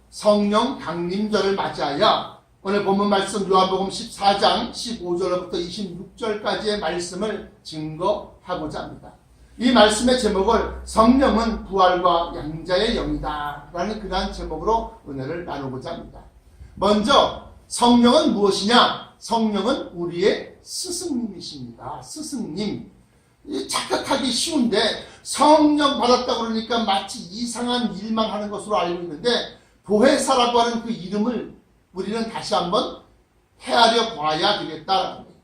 성령 강림절을 맞이하여 오늘 본문 말씀 요한복음 14장 15절부터 26절까지의 말씀을 증거하고자 합니다. 이 말씀의 제목을 성령은 부활과 양자의 영이다 라는 그러한 제목으로 은혜를 나누고자 합니다. 먼저 성령은 무엇이냐? 성령은 우리의 스승님이십니다. 스승님. 착각하기 쉬운데 성령 받았다고 그러니까 마치 이상한 일만 하는 것으로 알고 있는데 보혜사라고 하는 그 이름을 우리는 다시 한번 헤아려 봐야 되겠다라는 거예요.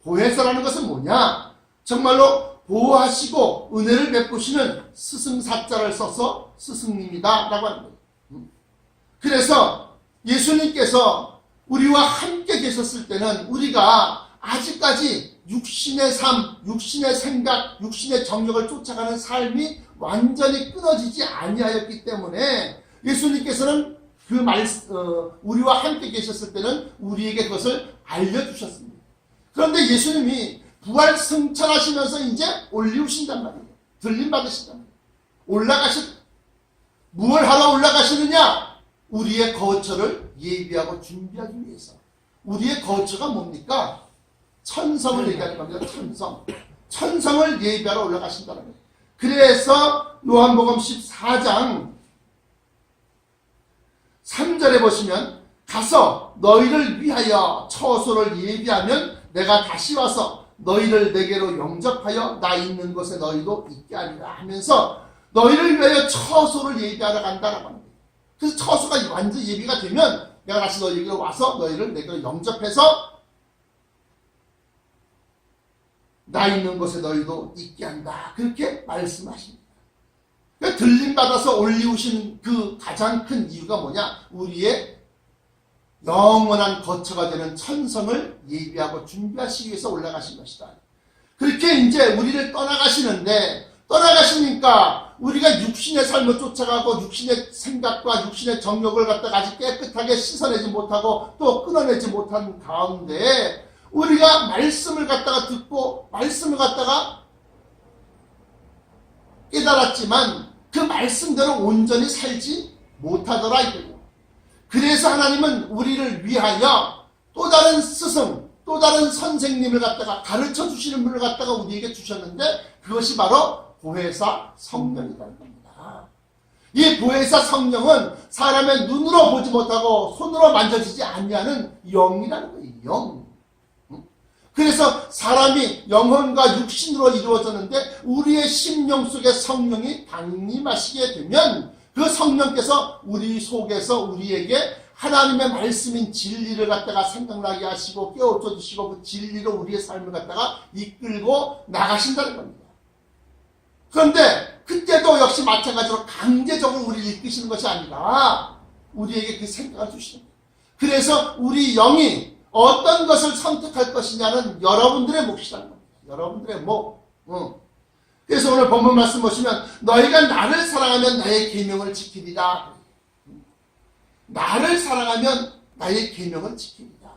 보혜사라는 것은 뭐냐? 정말로 보호하시고 은혜를 베푸시는 스승사자를 써서 스승님이다 라고 하는 거예요. 그래서 예수님께서 우리와 함께 계셨을 때는 우리가 아직까지 육신의 삶, 육신의 생각, 육신의 정욕을 쫓아가는 삶이 완전히 끊어지지 아니하였기 때문에 예수님께서는 우리와 함께 계셨을 때는 우리에게 그것을 알려주셨습니다. 그런데 예수님이 부활 승천하시면서 이제 올리우신단 말이에요. 들림받으신단 말이에요. 무엇을 하러 올라가시느냐? 우리의 거처를 예비하고 준비하기 위해서. 우리의 거처가 뭡니까? 천성을 얘기하는 겁니다. 천성을 예비하러 올라가신다는 거예요. 그래서 요한복음 14장 3절에 보시면 가서 너희를 위하여 처소를 예비하면 내가 다시 와서 너희를 내게로 영접하여 나 있는 곳에 너희도 있게 하리라 하면서 너희를 위하여 처소를 예비하러 간다라고 합니다. 그래서 처소가 완전 예비가 되면 내가 다시 너희에게로 와서 너희를 내게로 영접해서 나 있는 곳에 너희도 있게 한다. 그렇게 말씀하십니다. 그러니까 들림받아서 올리우신 그 가장 큰 이유가 뭐냐? 우리의 영원한 거처가 되는 천성을 예비하고 준비하시기 위해서 올라가신 것이다. 그렇게 이제 우리를 떠나가시니까 우리가 육신의 삶을 쫓아가고 육신의 생각과 육신의 정욕을 갖다가 아직 깨끗하게 씻어내지 못하고 또 끊어내지 못한 가운데 우리가 말씀을 갖다가 듣고 말씀을 갖다가 깨달았지만 그 말씀대로 온전히 살지 못하더라 이거예요. 그래서 하나님은 우리를 위하여 또 다른 스승, 또 다른 선생님을 갖다가 가르쳐 주시는 분을 갖다가 우리에게 주셨는데 그것이 바로 보혜사 성령이라는 겁니다. 이 보혜사 성령은 사람의 눈으로 보지 못하고 손으로 만져지지 아니하는 영이라는 거예요. 영. 그래서 사람이 영혼과 육신으로 이루어졌는데 우리의 심령 속에 성령이 강림하시게 되면 그 성령께서 우리 속에서 우리에게 하나님의 말씀인 진리를 갖다가 생각나게 하시고 깨우쳐 주시고 그 진리로 우리의 삶을 갖다가 이끌고 나가신다는 겁니다. 그런데 그때도 역시 마찬가지로 강제적으로 우리를 이끄시는 것이 아니라 우리에게 그 생각을 주시는 거예요. 그래서 우리 영이 어떤 것을 선택할 것이냐는 여러분들의 몫이라는 겁니다. 여러분들의 몫. 그래서 오늘 본문 말씀 보시면 너희가 나를 사랑하면 나의 계명을 지키리라. 나를 사랑하면 나의 계명을 지키리라.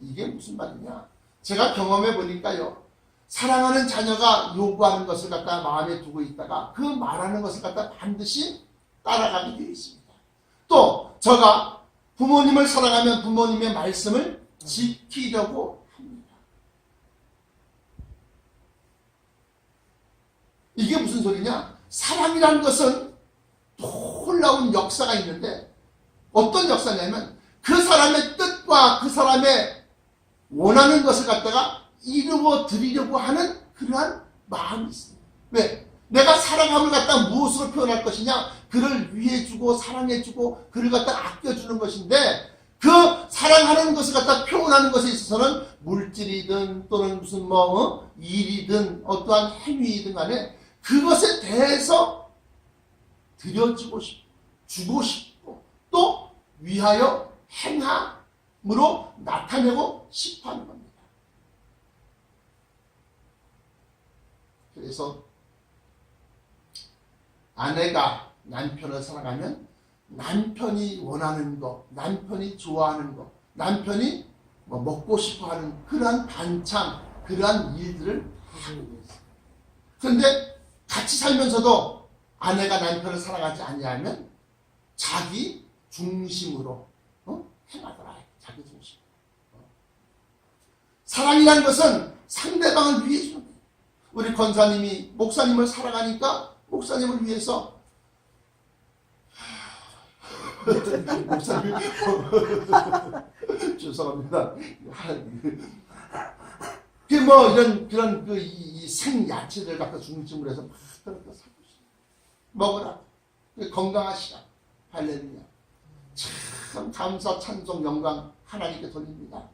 이게 무슨 말이냐? 제가 경험해 보니까요. 사랑하는 자녀가 요구하는 것을 갖다가 마음에 두고 있다가 그 말하는 것을 갖다가 반드시 따라가게 되어 있습니다. 또 저가 부모님을 사랑하면 부모님의 말씀을 지키려고 합니다. 이게 무슨 소리냐? 사랑이라는 것은 놀라운 역사가 있는데 어떤 역사냐면 그 사람의 뜻과 그 사람의 원하는 것을 갖다가 이루어 드리려고 하는 그러한 마음이 있습니다. 왜? 내가 사랑함을 갖다 무엇으로 표현할 것이냐? 그를 위해주고 사랑해주고 그를 갖다 아껴주는 것인데 그 사랑하는 것을 갖다 표현하는 것에 있어서는 물질이든 또는 무슨 일이든 어떠한 행위이든 간에 그것에 대해서 드려주고 싶고 주고 싶고 또 위하여 행함으로 나타내고 싶어 하는 겁니다. 그래서 아내가 남편을 사랑하면 남편이 원하는 것, 남편이 좋아하는 것, 남편이 먹고 싶어하는 그러한 반찬, 그러한 일들을 하는 거예요. 그런데 같이 살면서도 아내가 남편을 사랑하지 아니하면 자기 중심으로 행하더라. 자기 중심. 사랑이라는 것은 상대방을 위해 주는 거예요. 우리 권사님이 목사님을 사랑하니까 목사님을 위해서 목사님 죄송합니다. 그런 이 생야채를 갖다 중심으로 해서 막 그렇게 사고 먹으라. 건강하시라. 할렐루야. 참 감사, 찬송, 영광 하나님께 돌립니다.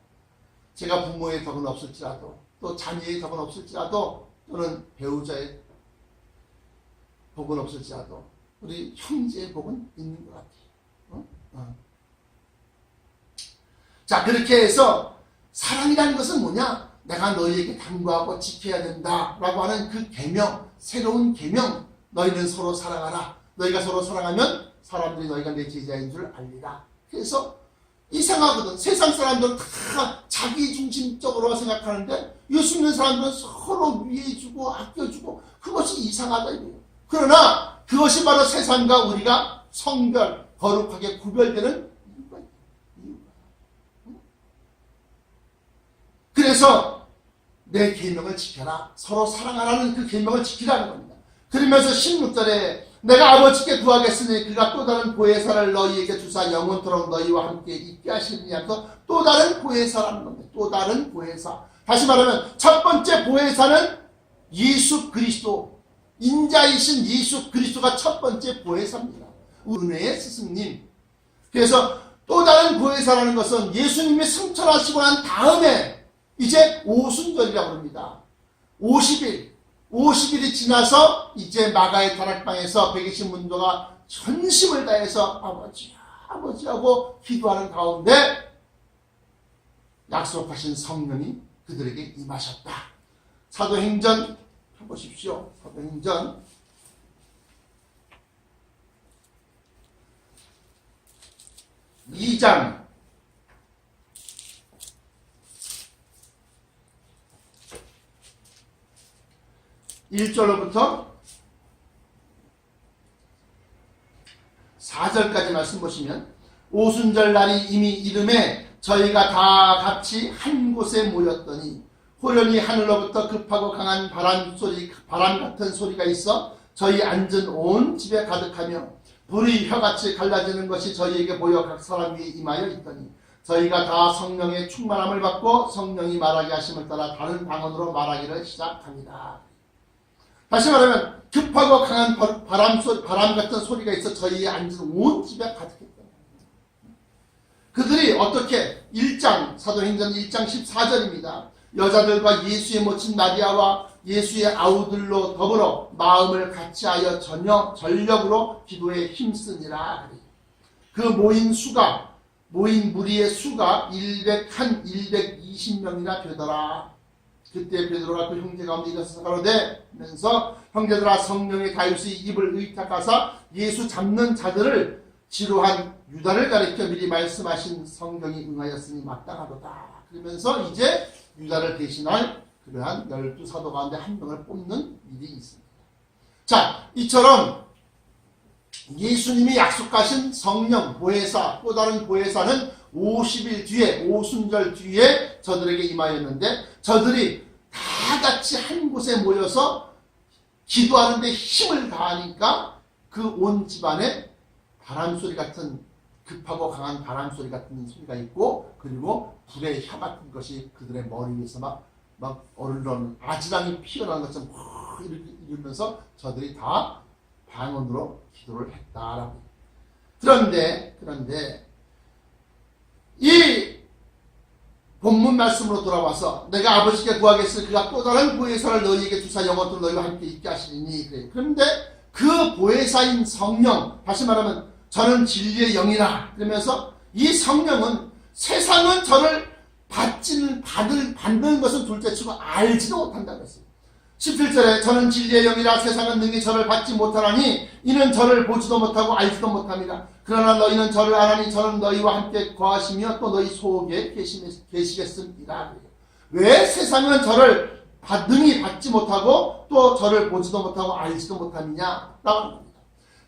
제가 부모의 덕은 없을지라도, 또 자녀의 덕은 없을지라도, 또는 배우자의 복은 없을지라도 우리 형제의 복은 있는 것 같아요. 자, 그렇게 해서 사랑이라는 것은 뭐냐? 내가 너희에게 당부하고 지켜야 된다라고 하는 그 계명, 새로운 계명. 너희는 서로 사랑하라. 너희가 서로 사랑하면 사람들이 너희가 내 제자인 줄 알리라. 그래서 이상하거든. 세상 사람들은 다 자기 중심적으로 생각하는데 예수 믿는 사람들은 서로 위해주고 아껴주고 그것이 이상하다 이거예요. 그러나 그것이 바로 세상과 우리가 성별, 거룩하게 구별되는 이유가 있다. 그래서 내 계명을 지켜라. 서로 사랑하라는 그 계명을 지키라는 겁니다. 그러면서 16절에 내가 아버지께 구하겠으니 그가 또 다른 보혜사를 너희에게 주사 영원토록 너희와 함께 있게 하시느니 하면서 또 다른 보혜사라는 겁니다. 또 다른 보혜사. 다시 말하면 첫 번째 보혜사는 예수 그리스도, 인자이신 예수 그리스도가 첫 번째 보혜사입니다. 은혜의 스승님. 그래서 또 다른 보혜사라는 것은 예수님이 승천하시고 난 다음에 이제 오순절이라고 합니다. 50일이 지나서 이제 마가의 다락방에서 120 문도가 전심을 다해서 아버지하고 기도하는 가운데 약속하신 성령이 그들에게 임하셨다. 사도행전 해보십시오. 사도행전 2장 1절로부터 4절까지 말씀 보시면 오순절 날이 이미 이름에 저희가 다 같이 한 곳에 모였더니 호련히 하늘로부터 급하고 강한 바람 같은 소리가 있어 저희 앉은 온 집에 가득하며 불이 혀같이 갈라지는 것이 저희에게 보여 각 사람 위에 임하여 있더니 저희가 다 성령의 충만함을 받고 성령이 말하게 하심을 따라 다른 방언으로 말하기를 시작합니다. 다시 말하면 급하고 강한 바람 같은 소리가 있어 저희의 앉은 온 집에 가득했다. 그들이 어떻게 사도행전 1장 14절입니다. 여자들과 예수의 모친 마리아와 예수의 아우들로 더불어 마음을 같이하여 전력으로 기도에 힘쓰니라. 그 모인 무리의 수가 120명이나 되더라. 그때 베드로가 그 형제 가운데 일어서서 가로되면서 형제들아 성령의 다윗이 입을 의탁하사 예수 잡는 자들을 지루한 유다를 가리켜 미리 말씀하신 성경이 응하였으니 마땅하도다. 그러면서 이제 유다를 대신할 그러한 12사도 가운데 한 명을 뽑는 일이 있습니다. 자, 이처럼 예수님이 약속하신 성령 보혜사, 또 다른 보혜사는 50일 뒤에, 오순절 뒤에 저들에게 임하였는데 저들이 다 같이 한 곳에 모여서 기도하는데 힘을 다하니까 그 온 집안에 바람소리 같은, 급하고 강한 바람소리 같은 소리가 있고, 그리고 불의 혀 같은 것이 그들의 머리 위에서 막 어른러는 아지랑이 피어나는 것처럼 이렇게 이러면서 저들이 다 방언으로 기도를 했다라고. 그런데 이 본문 말씀으로 돌아와서 내가 아버지께 구하겠으니 그가 또 다른 보혜사를 너희에게 주사 영원토록 너희와 함께 있게 하시리니 그래요. 그런데 그 보혜사인 성령, 다시 말하면 저는 진리의 영이라 그러면서 이 성령은 세상은 저를 받는 것은 둘째치고 알지도 못한다고 했어요. 17절에 저는 진리의 영이라 세상은 능히 저를 받지 못하나니 이는 저를 보지도 못하고 알지도 못합니다. 그러나 너희는 저를 아나니 저는 너희와 함께 거하시며 또 너희 속에 계시겠습니다. 왜 세상은 저를 능히 받지 못하고 또 저를 보지도 못하고 알지도 못하느냐 라고 합니다.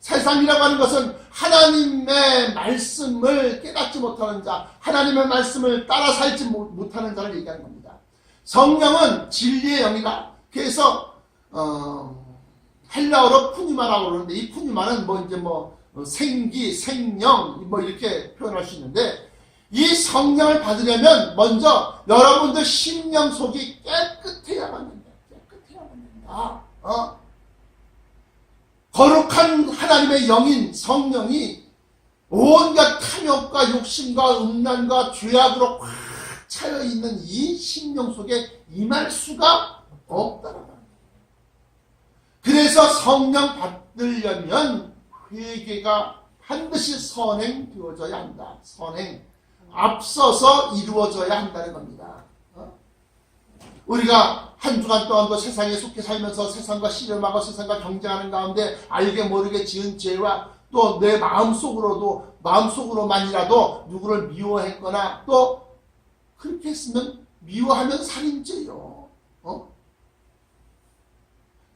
세상이라고 하는 것은 하나님의 말씀을 깨닫지 못하는 자, 하나님의 말씀을 따라 살지 못하는 자를 얘기하는 겁니다. 성령은 진리의 영이다. 그래서 헬라어로 푸니마라고 그러는데, 이 푸니마는 생기, 생명 이렇게 표현할 수 있는데, 이 성령을 받으려면 먼저 여러분들 심령 속이 깨끗해야만 된다. 깨끗해야만 된다. 거룩한 하나님의 영인 성령이 온갖 탐욕과 욕심과 음란과 죄악으로 꽉 차여 있는 이 심령 속에 임할 수가 없다는 겁니다. 그래서 성령 받으려면 회개가 반드시 선행되어져야 한다. 선행. 앞서서 이루어져야 한다는 겁니다. 우리가 한 주간 동안도 세상에 속해 살면서 세상과 씨름하고 세상과 경쟁하는 가운데 알게 모르게 지은 죄와 또 내 마음속으로만이라도 누구를 미워했거나 또 그렇게 했으면 미워하면 살인죄요.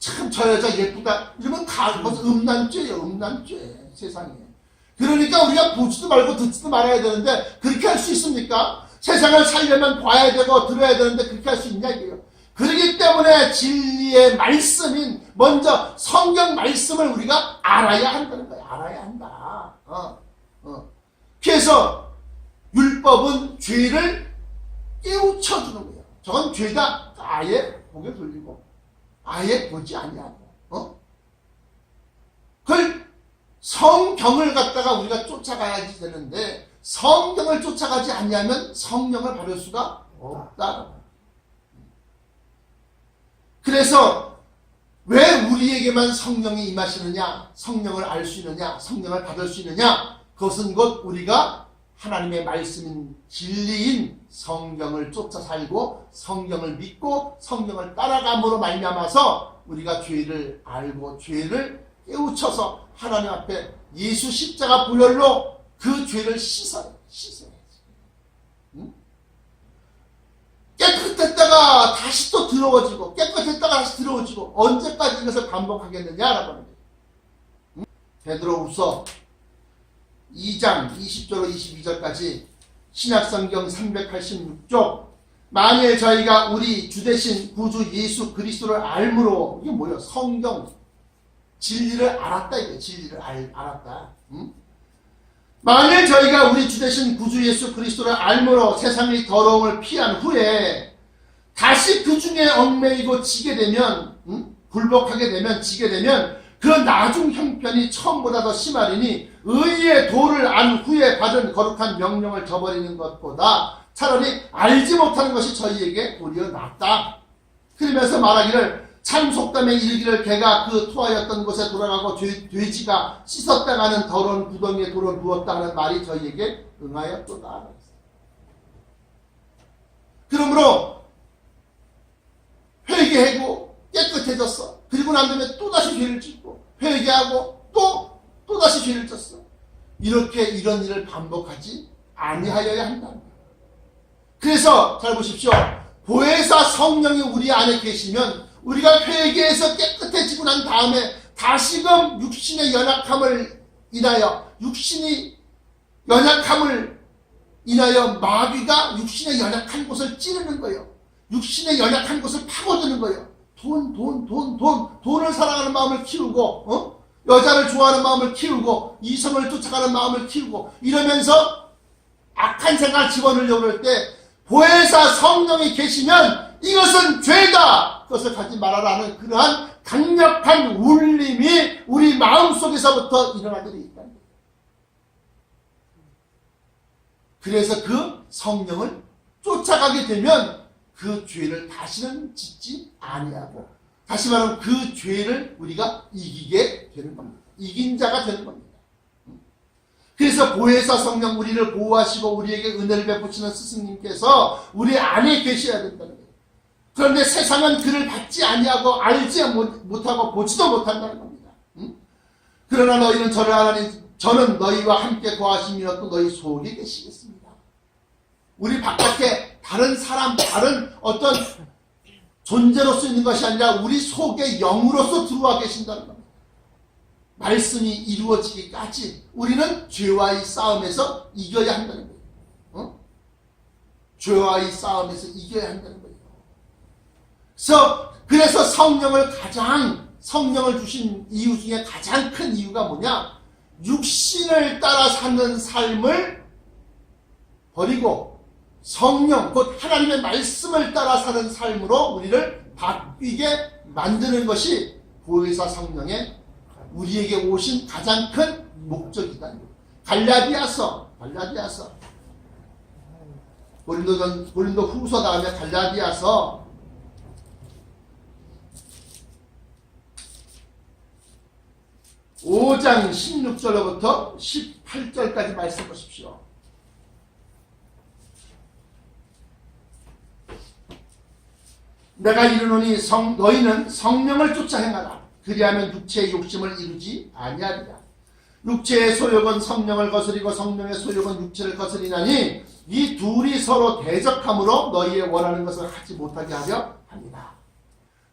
참 저 여자 예쁘다 이러면 무슨 음란죄예요. 음란죄 세상에. 그러니까 우리가 보지도 말고 듣지도 말아야 되는데 그렇게 할 수 있습니까? 세상을 살려면 봐야 되고 들어야 되는데 그렇게 할 수 있냐 이게요. 그렇기 때문에 진리의 말씀인 먼저 성경 말씀을 우리가 알아야 한다는 거예요. 알아야 한다. 그래서 율법은 죄를 깨우쳐주는 거예요. 저건 죄다. 아예 고개 돌리고 아예 보지 아니하고 그걸 성경을 갖다가 우리가 쫓아가야지 되는데 성경을 쫓아가지 않냐면 성령을 받을 수가 없다. 그래서 왜 우리에게만 성령이 임하시느냐, 성령을 알 수 있느냐, 성령을 받을 수 있느냐, 그것은 곧 우리가 하나님의 말씀인 진리인 성경을 쫓아 살고 성경을 믿고 성경을 따라감으로 말미암아서 우리가 죄를 알고 죄를 깨우쳐서 하나님 앞에 예수 십자가 보혈로 그 죄를 씻어야지. 깨끗했다가 다시 또 더러워지고 깨끗했다가 다시 더러워지고 언제까지 이것을 반복하겠느냐라고 하는 거예요. 베드로후서 2장 20절로 22절까지 신약성경 386쪽 만일 저희가 우리 주되신 구주 예수 그리스도를 알므로 이게 뭐예요? 성경 진리를 알았다 이게 진리를 알았다. 만일 저희가 우리 주되신 구주 예수 그리스도를 알므로 세상의 더러움을 피한 후에 다시 그 중에 얽매이고 지게 되면 굴복하게 되면 지게 되면 그 나중 형편이 처음보다 더 심하리니 의의 도를 안 후에 받은 거룩한 명령을 저버리는 것보다 차라리 알지 못하는 것이 저희에게 도리어 낫다. 그러면서 말하기를 참 속담에 이르기를 개가 그 투하였던 곳에 돌아가고 돼지가 씻었다가는 더러운 구덩이에 돌을 부었다 하는 말이 저희에게 응하였도다. 그러므로 회개하고 깨끗해졌어. 그리고 난 다음에 또다시 죄를 짓고 회개하고 또다시 죄를 졌어. 이렇게 이런 일을 반복하지 아니하여야 한다. 그래서 잘 보십시오. 보혜사 성령이 우리 안에 계시면 우리가 회개해서 깨끗해지고 난 다음에 다시금 육신의 연약함을 인하여 마귀가 육신의 연약한 곳을 찌르는 거예요. 육신의 연약한 곳을 파고드는 거예요. 돈을 사랑하는 마음을 키우고 여자를 좋아하는 마음을 키우고 이성을 쫓아가는 마음을 키우고 이러면서 악한 생각을 집어넣으려고 할 때 보혜사 성령이 계시면 이것은 죄다. 그것을 가지 말아라는 그러한 강력한 울림이 우리 마음속에서부터 일어나게 되어 있다. 그래서 그 성령을 쫓아가게 되면 그 죄를 다시는 짓지 아니하고 다시 말하면 그 죄를 우리가 이기게 되는 겁니다. 이긴 자가 되는 겁니다. 그래서 보혜사 성령 우리를 보호하시고 우리에게 은혜를 베푸시는 스승님께서 우리 안에 계셔야 된다는 거예요. 그런데 세상은 그를 받지 아니하고 알지 못하고 보지도 못한다는 겁니다. 그러나 너희는 저를 알아니 저는 너희와 함께 거하시며 또 너희 속에 계시겠습니다. 우리 바깥에 다른 사람, 다른 어떤 존재로서 있는 것이 아니라 우리 속에 영으로서 들어와 계신다는 겁니다. 말씀이 이루어지기까지 우리는 죄와의 싸움에서 이겨야 한다는 거예요. 죄와의 싸움에서 이겨야 한다는 거예요. 그래서 성령을 주신 이유 중에 가장 큰 이유가 뭐냐? 육신을 따라 사는 삶을 버리고 성령, 곧 하나님의 말씀을 따라 사는 삶으로 우리를 바뀌게 만드는 것이 보혜사 성령의 우리에게 오신 가장 큰 목적이다. 갈라디아서 고린도 후서 다음에 갈라디아서 5장 16절로부터 18절까지 말씀 보십시오. 내가 이르노니 너희는 성령을 쫓아 행하라. 그리하면 육체의 욕심을 이루지 아니하리라. 육체의 소욕은 성령을 거스리고 성령의 소욕은 육체를 거스리나니 이 둘이 서로 대적함으로 너희의 원하는 것을 하지 못하게 하려 합니다.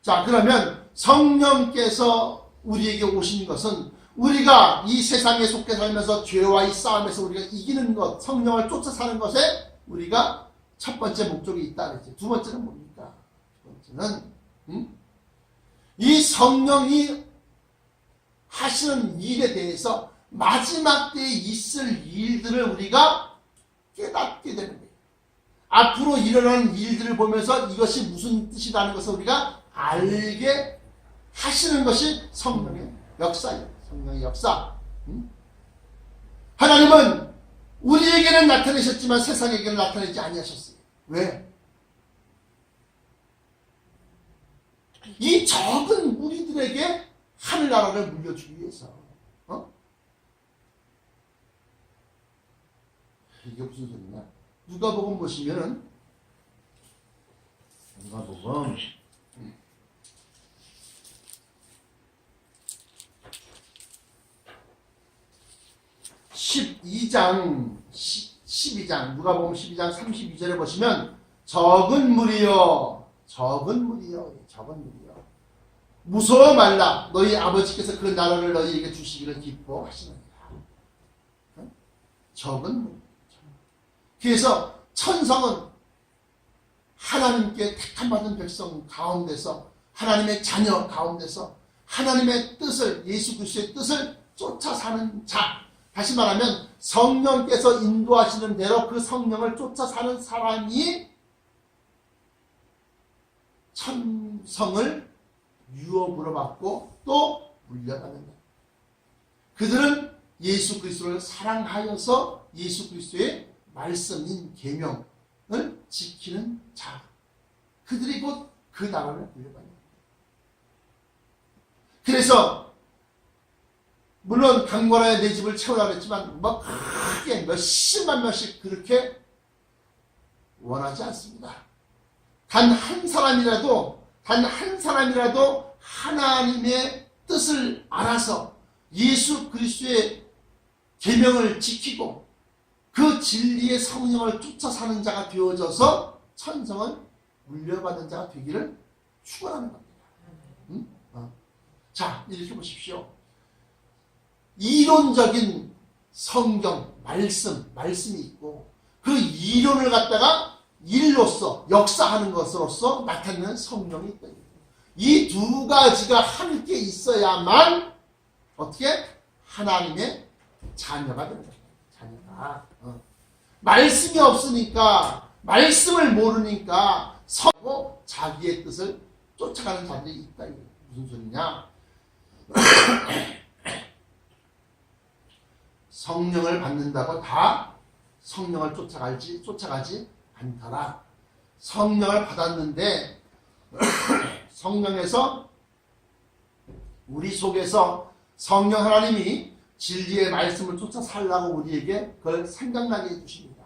자, 그러면 성령께서 우리에게 오신 것은 우리가 이 세상에 속해 살면서 죄와의 싸움에서 우리가 이기는 것, 성령을 쫓아 사는 것에 우리가 첫 번째 목적이 있다 그랬지. 두 번째는 뭡니까? 두 번째는 이 성령이 하시는 일에 대해서 마지막 때에 있을 일들을 우리가 깨닫게 되는 거예요. 앞으로 일어나는 일들을 보면서 이것이 무슨 뜻이라는 것을 우리가 알게 하시는 것이 성령의 역사예요. 성령의 역사. 하나님은 우리에게는 나타내셨지만 세상에게는 나타내지 아니하셨어요. 왜? 이 적은 무리들에게 하늘나라를 물려주기 위해서. 이게 무슨 소리냐? 누가복음 보시면은 누가복음 12장 누가복음 12장 32절에 보시면 적은 무리여 무서워 말라. 너희 아버지께서 그 나라를 너희에게 주시기를 기뻐하시느니라. 적은 무리. 그래서 천성은 하나님께 택함받은 백성 가운데서 하나님의 자녀 가운데서 하나님의 뜻을, 예수 그리스도의 뜻을 쫓아 사는 자, 다시 말하면 성령께서 인도하시는 대로 그 성령을 쫓아 사는 사람이 천성을 유업으로 받고 또 물려받는다. 그들은 예수 그리스도를 사랑하여서 예수 그리스도의 말씀인 계명을 지키는 자, 그들이 곧 그 나라를 물려받는다. 그래서 물론 강권하여 내 집을 채우라 그랬지만 뭐 크게 몇십만 명씩 그렇게 원하지 않습니다. 단 한 사람이라도 하나님의 뜻을 알아서 예수 그리스도의 계명을 지키고 그 진리의 성령을 쫓아 사는 자가 되어져서 천성을 물려받는 자가 되기를 축원하는 겁니다. 자, 이렇게 보십시오. 이론적인 성경, 말씀이 있고 그 이론을 갖다가 일로서 역사하는 것으로서 나타내는 성령이 있다. 이 두 가지가 함께 있어야만 어떻게? 하나님의 자녀가 되는 거예요. 자녀가. 말씀이 없으니까, 말씀을 모르니까 서고 자기의 뜻을 쫓아가는 자들이 있다. 무슨 소리냐? 성령을 받는다고 다 성령을 쫓아가지 않더라. 성령을 받았는데 성령에서 우리 속에서 성령 하나님이 진리의 말씀을 쫓아 살라고 우리에게 그걸 생각나게 해주십니다.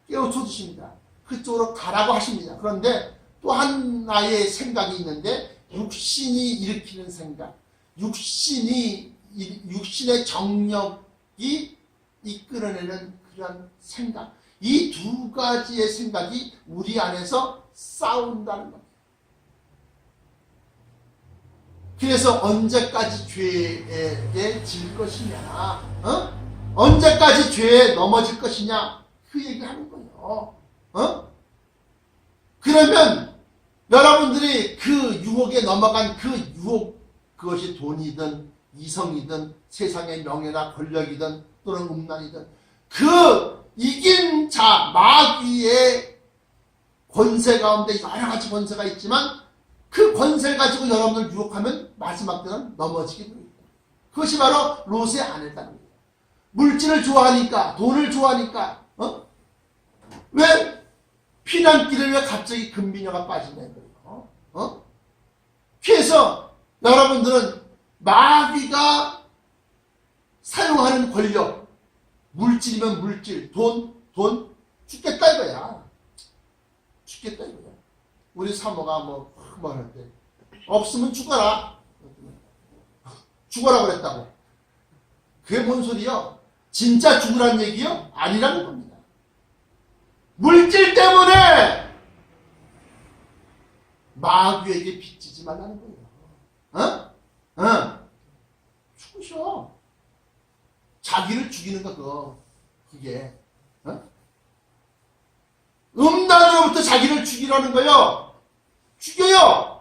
깨우쳐 주십니다. 그쪽으로 가라고 하십니다. 그런데 또 하나의 생각이 있는데 육신이 일으키는 생각, 육신의 정력이 이끌어내는 그런 생각, 이 두 가지의 생각이 우리 안에서 싸운다는 겁니다. 그래서 언제까지 죄에 질 것이냐, 언제까지 죄에 넘어질 것이냐, 그 얘기하는 거예요. 그러면 여러분들이 그 유혹에 넘어간 그 유혹, 그것이 돈이든 이성이든 세상의 명예나 권력이든 또는 음란이든 그 이긴 자, 마귀의 권세 가운데 여러 가지 권세가 있지만 그 권세를 가지고 여러분을 유혹하면 마지막 때는 넘어지게 됩니다. 그것이 바로 롯의 아내다는 거예요. 물질을 좋아하니까, 돈을 좋아하니까, 왜 피난길에 왜 갑자기 금비녀가 빠지냐는 거예요. 그래서 여러분들은 마귀가 사용하는 권력, 물질이면 물질, 돈, 죽겠다 이거야. 죽겠다 이거야. 우리 사모가 뭐 할 때, 없으면 죽어라. 죽어라 그랬다고. 그게 뭔 소리요? 진짜 죽으란 얘기요? 아니라는 겁니다. 물질 때문에 마귀에게 빚지지 말라는 거예요. 죽으셔. 자기를 죽이는 거, 그게. 음란으로부터 자기를 죽이라는 거요. 죽여요.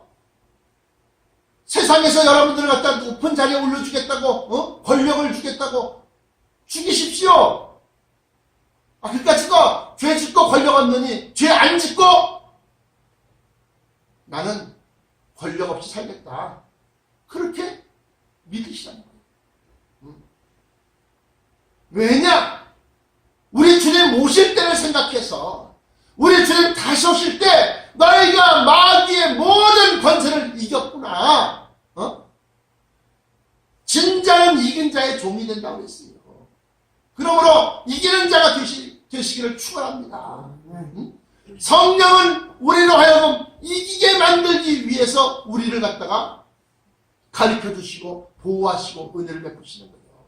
세상에서 여러분들을 갖다 높은 자리에 올려주겠다고, 권력을 주겠다고 죽이십시오. 그까짓 죄 짓고 권력 없느니 죄 안 짓고 나는 권력 없이 살겠다. 그렇게 믿으시라는 거예요. 왜냐? 우리 주님 오실 때를 생각해서 우리 주님 다시 오실 때 너희가 마귀의 모든 권세를 이겼구나. 진짜는 이긴 자의 종이 된다고 했어요. 그러므로 이기는 자가 되시기를 축원합니다. 성령은 우리로 하여금 이기게 만들기 위해서 우리를 갖다가 가르쳐 주시고 보호하시고 은혜를 베푸시는 거예요.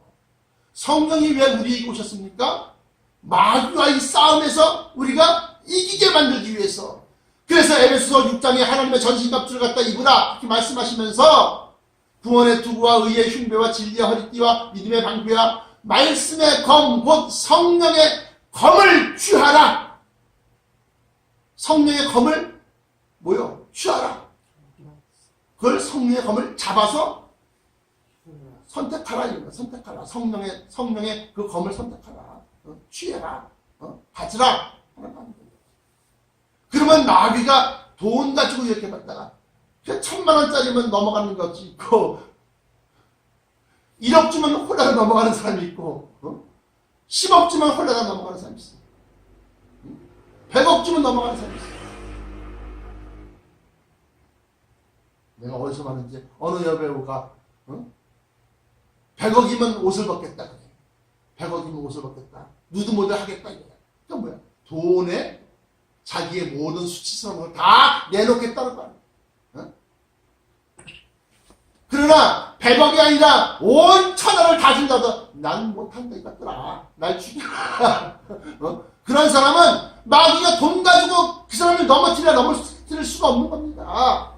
성령이 왜 우리에게 오셨습니까? 마귀와 이 싸움에서 우리가 이기게 만들기 위해서. 그래서 에베소서 6장에 하나님의 전신갑주를 갖다 입으라 이렇게 말씀하시면서 구원의 투구와 의의 흉배와 진리의 허리띠와 믿음의 방패와 말씀의 검, 곧 성령의 검을 취하라. 성령의 검을 취하라. 그걸 성령의 검을 잡아서 선택하라. 이런 거야. 선택하라. 성령의 그 검을 선택하라. 취해라. 가지라. 하는 거예요. 그러면 마귀가 돈 가지고 이렇게 받다가 1,000,000원짜리면 넘어가는 것이 있고 1억 주면 홀라가 넘어가는 사람이 있고 10억 주면 홀라가 넘어가는 사람이 있어. 100억 주면 넘어가는 사람이 있어. 내가 어디서 봤는지 어느 여배우가 100억이면 옷을 벗겠다 그래. 100억이면 옷을 벗겠다. 누드 모델 하겠다 이거야. 그건 뭐야? 돈에 자기의 모든 수치스러운 걸 다 내놓겠다는 거야. 그러나 100억이 아니라 온 천하를 다 준다도 난 못한다 이것들아. 날 죽여라. 그런 사람은 마귀가 돈 가지고 그 사람을 넘어뜨릴 수가 없는 겁니다.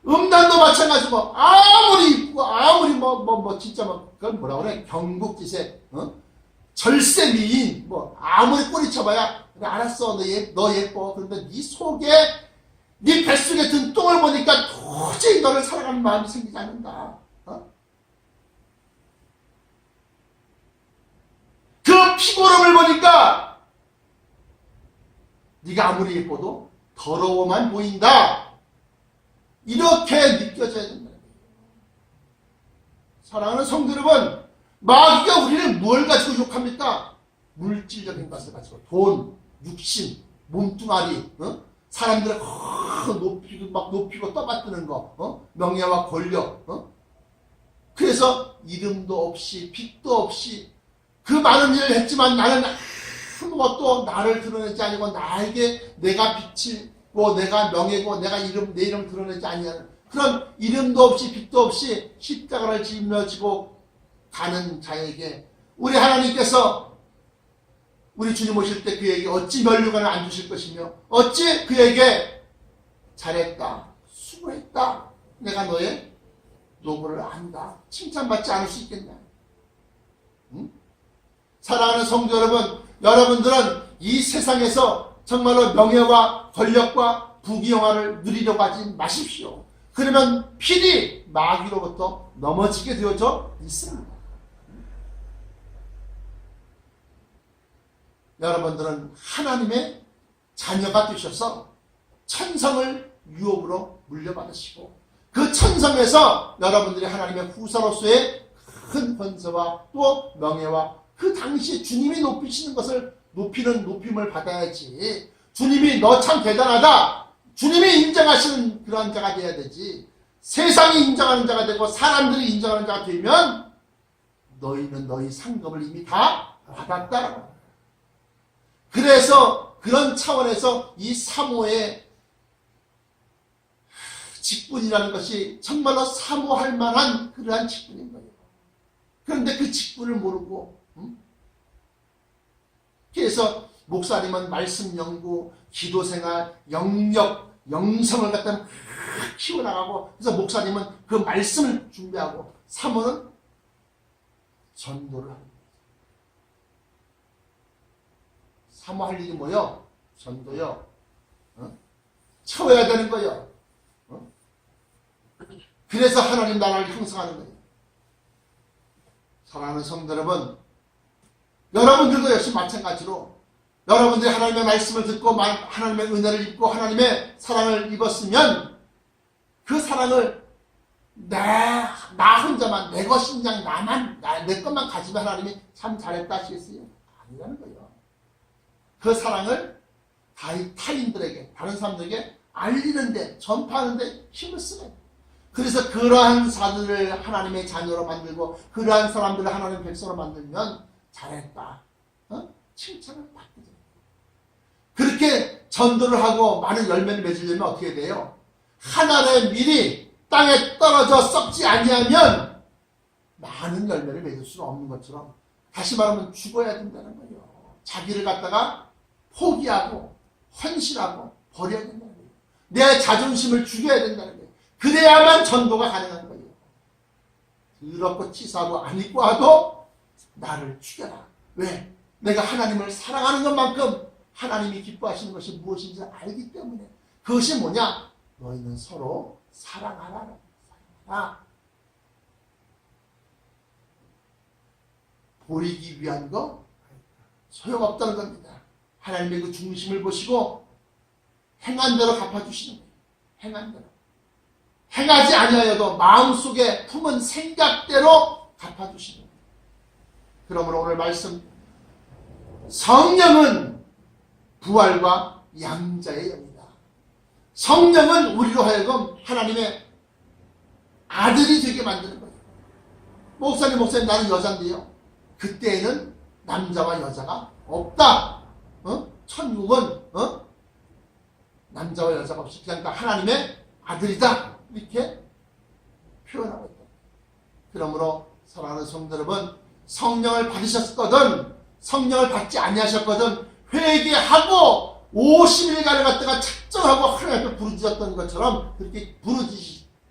음란도 마찬가지고 아무리 이쁘고 아무리 진짜 그건 뭐라 그래? 경국지세, 절세 미인 아무리 꼬리 쳐봐야 그래 알았어 너 예뻐. 그런데 네 속에 네 뱃속에 든 똥을 보니까 도저히 너를 사랑하는 마음이 생기지 않는다. 그 피고름을 보니까 네가 아무리 예뻐도 더러워만 보인다. 이렇게 느껴져야 된다. 사랑하는 성도 여러분, 마귀가 우리를 뭘 가지고 유혹합니까? 물질적인 것을 가지고 돈, 육신, 몸뚱아리, 사람들을 높이고 떠받드는 거, 명예와 권력, 그래서 이름도 없이 빚도 없이 그 많은 일을 했지만 나는 아무것도 나를 드러내지 아니고 나에게 내가 빛이고 내가 명예고 내가 내 이름 드러내지 아니하는 그런 이름도 없이 빚도 없이 십자가를 짊어지고 가는 자에게 우리 하나님께서 우리 주님 오실 때 그에게 어찌 면류관을 안 주실 것이며 어찌 그에게 잘했다 수고했다. 내가 너의 노고를 안다. 칭찬받지 않을 수 있겠냐? 응? 사랑하는 성도 여러분, 여러분들은 이 세상에서 정말로 명예와 권력과 부귀영화를 누리려고 하지 마십시오. 그러면 필히 마귀로부터 넘어지게 되어져 있습니다. 여러분들은 하나님의 자녀가 되셔서 천성을 유업으로 물려받으시고 그 천성에서 여러분들이 하나님의 후사로서의 큰 권세와 또 명예와 그 당시에 주님이 높이시는 것을 높이는 높임을 받아야지. 주님이 너 참 대단하다. 주님이 인정하시는 그런 자가 돼야 되지. 세상이 인정하는 자가 되고 사람들이 인정하는 자가 되면 너희는 너희 상급을 이미 다 받았다라고. 그래서 그런 차원에서 이 사모의 직분이라는 것이 정말로 사모할 만한 그러한 직분인 거예요. 그런데 그 직분을 모르고 그래서 목사님은 말씀 연구, 기도생활, 영역, 영성을 갖다 키워나가고 그래서 목사님은 그 말씀을 준비하고 사모는 전도를 합니다. 사모할 일이 뭐요? 전도요. 채워야 되는 거요. 그래서 하나님 나라를 형성하는 거예요. 사랑하는 성도 여러분, 여러분들도 역시 마찬가지로 여러분들이 하나님의 말씀을 듣고 하나님의 은혜를 입고 하나님의 사랑을 입었으면 그 사랑을 나 혼자만 내 것인 양 나만 내 것만 가지면 하나님이 참 잘했다 하시겠어요? 아니라는 거예요. 그 사랑을 타인들에게 다른 사람들에게 알리는데 전파하는데 힘을 쓰는. 그래서 그러한 사람들을 하나님의 자녀로 만들고 그러한 사람들을 하나님의 백성으로 만들면 잘했다. 칭찬을 받게 됩니다. 그렇게 전도를 하고 많은 열매를 맺으려면 어떻게 돼요? 하나의 밀이 땅에 떨어져 썩지 아니하면 많은 열매를 맺을 수는 없는 것처럼 다시 말하면 죽어야 된다는 거예요. 자기를 갖다가 포기하고 헌신하고 버려야 된다는 거예요. 내 자존심을 죽여야 된다는 거예요. 그래야만 전도가 가능한 거예요. 더럽고 치사하고 안 입고 와도 나를 죽여라. 왜? 내가 하나님을 사랑하는 것만큼 하나님이 기뻐하시는 것이 무엇인지 알기 때문에. 그것이 뭐냐? 너희는 서로 사랑하라. 보이기 위한 거 소용없다는 겁니다. 하나님의 그 중심을 보시고 행한 대로 갚아주시는 거예요. 행한 대로. 행하지 아니하여도 마음속에 품은 생각대로 갚아주시는 거예요. 그러므로 오늘 말씀, 성령은 부활과 양자의 영이다. 성령은 우리로 하여금 하나님의 아들이 되게 만드는 거예요. 목사님 나는 여자인데요. 그때에는 남자와 여자가 없다. 천국은 남자와 여자가 없이 그냥 다 하나님의 아들이다. 이렇게 표현하고 있다. 그러므로 사랑하는 성도 여러분, 성령을 받으셨거든 성령을 받지 아니하셨거든 회개하고 50일간을 갖다가 작정하고 하나님 앞에 부르짖었던 것처럼 그렇게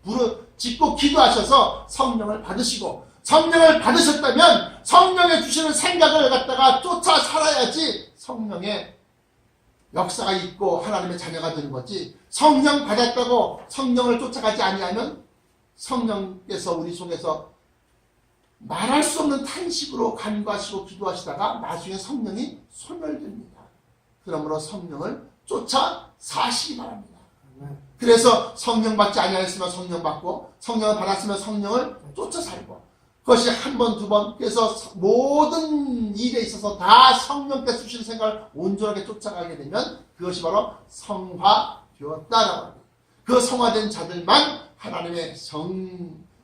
부르짖고 기도하셔서 성령을 받으시고, 성령을 받으셨다면 성령의 주시는 생각을 갖다가 쫓아 살아야지 성령의 역사가 있고 하나님의 자녀가 되는 거지. 성령 받았다고 성령을 쫓아가지 아니하면 성령께서 우리 속에서 말할 수 없는 탄식으로 간구하시고 기도하시다가 나중에 성령이 소멸됩니다. 그러므로 성령을 쫓아 사시기 바랍니다. 그래서 성령 받지 아니하였으면 성령 받고, 성령을 받았으면 성령을 쫓아 살고, 그것이 한 번, 두 번, 그래서 모든 일에 있어서 다 성령께서 주시는 생각을 온전하게 쫓아가게 되면 그것이 바로 성화되었다라고 합니다. 그 성화된 자들만 하나님의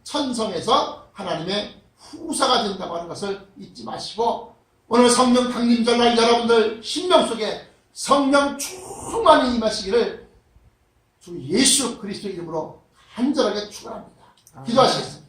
천성에서 하나님의 후사가 된다고 하는 것을 잊지 마시고, 오늘 성령 강림절날 여러분들 심령 속에 성령 충만히 임하시기를 주 예수 그리스도 이름으로 간절하게 축원합니다. 기도하시겠습니다.